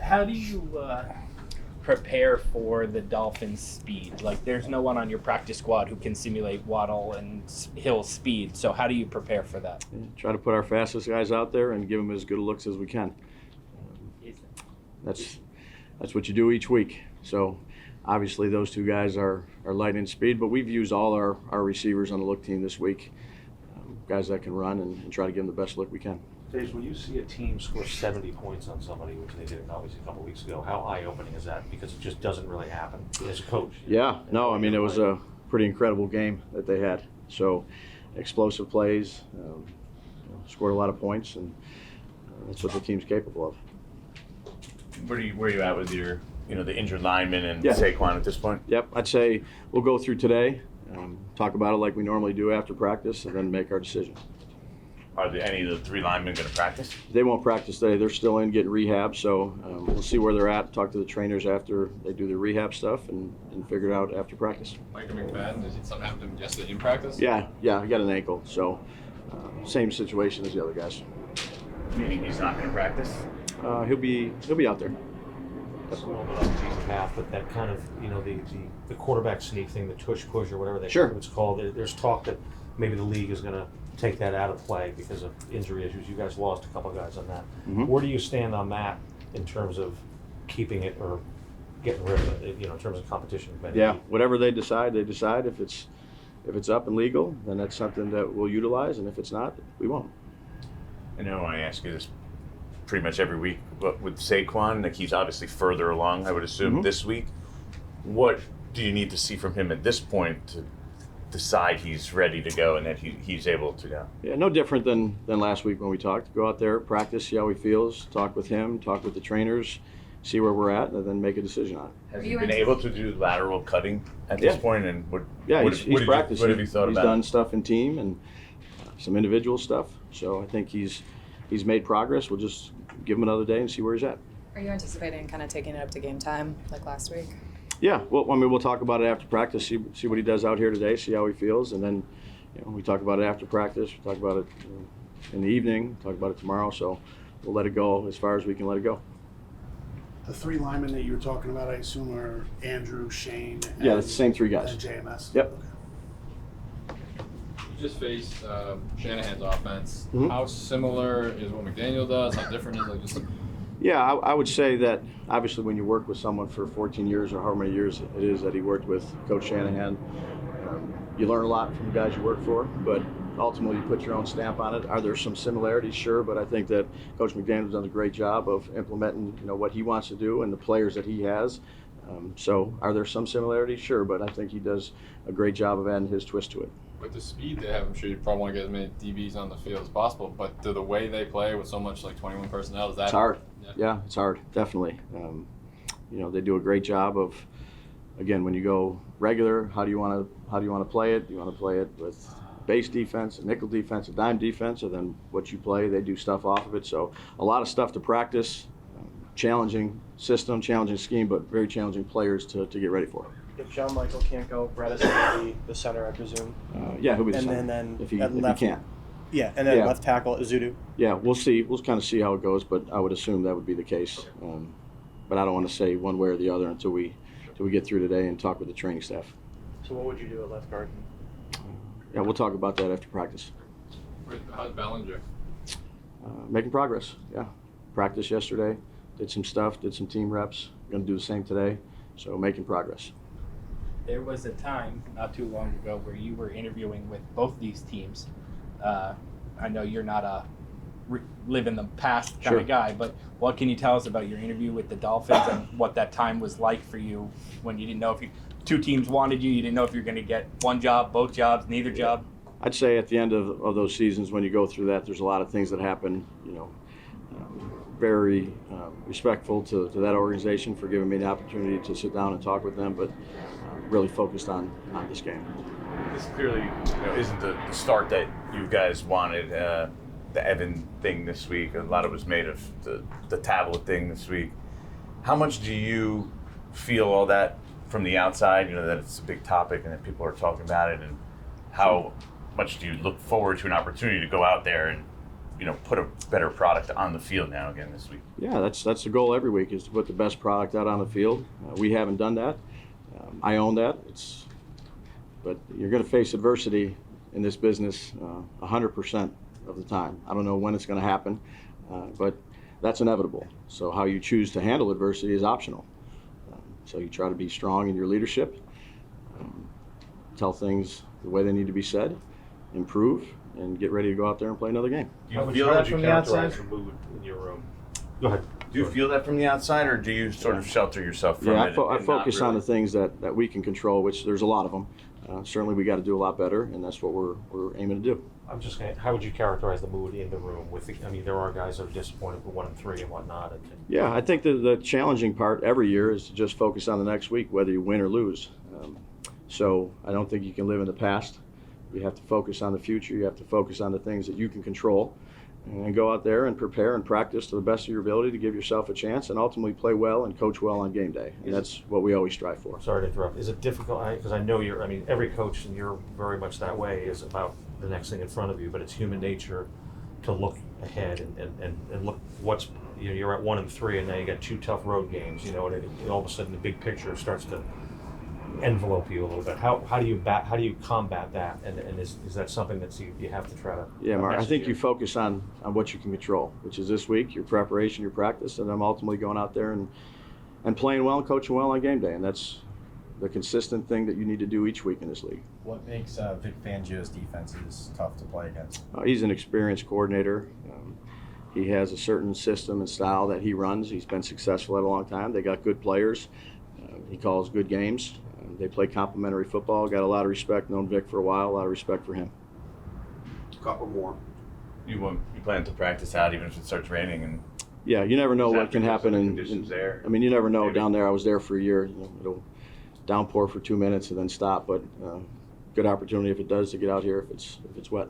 How do you prepare for the Dolphins' speed? Like, there's no one on your practice squad who can simulate Waddle and Hill's speed. So how do you prepare for that? Try to put our fastest guys out there and give them as good looks as we can. That's what you do each week. So obviously those two guys are light in speed, but we've used all our receivers on the look team this week, guys that can run and try to give them the best look we can. Dave, when you see a team score 70 points on somebody, which they did obviously a couple weeks ago, how eye-opening is that? Because it just doesn't really happen as a coach. Yeah, no, I mean, it was a pretty incredible game that they had. So explosive plays, scored a lot of points, and that's what the team's capable of. Where are you at with your, the injured lineman and Yeah. Saquon at this point? Yep, I'd say we'll go through today, talk about it like we normally do after practice, and then make our decision. Are any of the three linemen going to practice? They won't practice today. They're still in getting rehab, so we'll see where they're at, talk to the trainers after they do their rehab stuff, and figure it out after practice. Micah McFadden, did something happen to him yesterday in practice? Yeah, he got an ankle, so same situation as the other guys. Meaning he's not going to practice? He'll be out there. That's a little bit off the beaten path, but that kind of, the quarterback sneak thing, the tush push or whatever it's called, there's talk that maybe the league is going to take that out of play because of injury issues. You guys lost a couple guys on that. Mm-hmm. Where do you stand on that in terms of keeping it or getting rid of it, in terms of competition? Yeah, whatever they decide. If it's up and legal, then that's something that we'll utilize, and if it's not, we won't. I know I ask you this pretty much every week, but with Saquon, like he's obviously further along, I would assume, this week. What do you need to see from him at this point to decide he's ready to go and that he's able to go? Yeah, no different than last week when we talked. Go out there, practice, see how he feels, talk with him, talk with the trainers, see where we're at, and then make a decision on it. Has he been able to do lateral cutting at this point? And he's practiced. What have you thought about? He's done stuff in team and some individual stuff. So I think he's made progress. We'll just give him another day and see where he's at. Are you anticipating kind of taking it up to game time like last week? Yeah, well, we'll talk about it after practice, see what he does out here today, see how he feels, and then we talk about it after practice, we talk about it in the evening, talk about it tomorrow, so we'll let it go as far as we can let it go. The three linemen that you were talking about, I assume, are Andrew, Shane, and it's the same three guys. And JMS? Yep. Okay. You just faced Shanahan's offense. Mm-hmm. How similar is what McDaniel does? How different is it? Just Yeah, I would say that obviously when you work with someone for 14 years or however many years it is that he worked with Coach Shanahan, you learn a lot from the guys you work for, but ultimately you put your own stamp on it. Are there some similarities? Sure, but I think that Coach McDaniel's done a great job of implementing what he wants to do and the players that he has. So are there some similarities? Sure, but I think he does a great job of adding his twist to it. with the speed they have, I'm sure you probably want to get as many DBs on the field as possible. But the way they play with so much 21 personnel, is that it's hard? Yeah, it's hard, definitely. They do a great job of, again, when you go regular, how do you want to play it? Do you want to play it with base defense, a nickel defense, a dime defense, or then what you play, they do stuff off of it. So a lot of stuff to practice, challenging system, challenging scheme, but very challenging players to get ready for. If John Michael can't go, Brett is going to be the center, I presume. He'll be the and center. then if he left, can't. Yeah, and then left tackle Izudu. Yeah, we'll see. We'll kind of see how it goes, but I would assume that would be the case. But I don't want to say one way or the other until we get through today and talk with the training staff. So what would you do at left guard? Yeah, we'll talk about that after practice. how's Ballinger? Making progress, yeah. Practice yesterday, did some stuff, did some team reps. Going to do the same today, so making progress. There was a time not too long ago where you were interviewing with both these teams. I know you're not a live in the past kind of guy, but what can you tell us about your interview with the Dolphins and what that time was like for you when you didn't know if two teams wanted you didn't know if you're going to get one job, both jobs, neither job? I'd say at the end of those seasons, when you go through that, there's a lot of things that happen. Very respectful to that organization for giving me the opportunity to sit down and talk with them, but really focused on this game. This clearly isn't the start that you guys wanted. The Evan thing this week, a lot of it was made of the tablet thing this week. How much do you feel all that from the outside, that it's a big topic and that people are talking about it, and how much do you look forward to an opportunity to go out there and put a better product on the field now again this week? Yeah, that's the goal every week, is to put the best product out on the field. We haven't done that. I own that. But you're going to face adversity in this business 100% of the time. I don't know when it's going to happen, but that's inevitable. So how you choose to handle adversity is optional. So you try to be strong in your leadership, tell things the way they need to be said, improve, and get ready to go out there and play another game. Do you feel that from the outside? The mood in your room. Go ahead. Do you feel that from the outside, or do you sort of shelter yourself from it? I and focus not on really? the things that we can control, which there's a lot of them. Certainly we got to do a lot better, and that's what we're aiming to do. I'm just going. How would you characterize the mood in the room? There are guys that are disappointed with 1-3 and whatnot. Yeah, I think the challenging part every year is to just focus on the next week, whether you win or lose. So I don't think you can live in the past. You have to focus on the future. You have to focus on the things that you can control, and go out there and prepare and practice to the best of your ability to give yourself a chance and ultimately play well and coach well on game day. And that's what we always strive for. Sorry to interrupt. Is it difficult? Because I know every coach, and you're very much that way, is about the next thing in front of you, but it's human nature to look ahead and look what's, you're at 1-3 and now you got 2 tough road games, and all of a sudden the big picture starts to envelope you a little bit. How do you combat that? And is that something that you have to try to? Yeah, Mark, I think you focus on what you can control, which is this week, your preparation, your practice, and then ultimately going out there and playing well and coaching well on game day. And that's the consistent thing that you need to do each week in this league. What makes Vic Fangio's defenses tough to play against? He's an experienced coordinator. He has a certain system and style that he runs. He's been successful at a long time. They got good players. He calls good games. They play complementary football. Got a lot of respect. Known Vic for a while. A lot of respect for him. A couple more. You plan to practice out even if it starts raining and. Yeah, you never know what can happen. Conditions there. You never know. Maybe. Down there, I was there for a year. It'll downpour for 2 minutes and then stop. But good opportunity if it does to get out here if it's wet.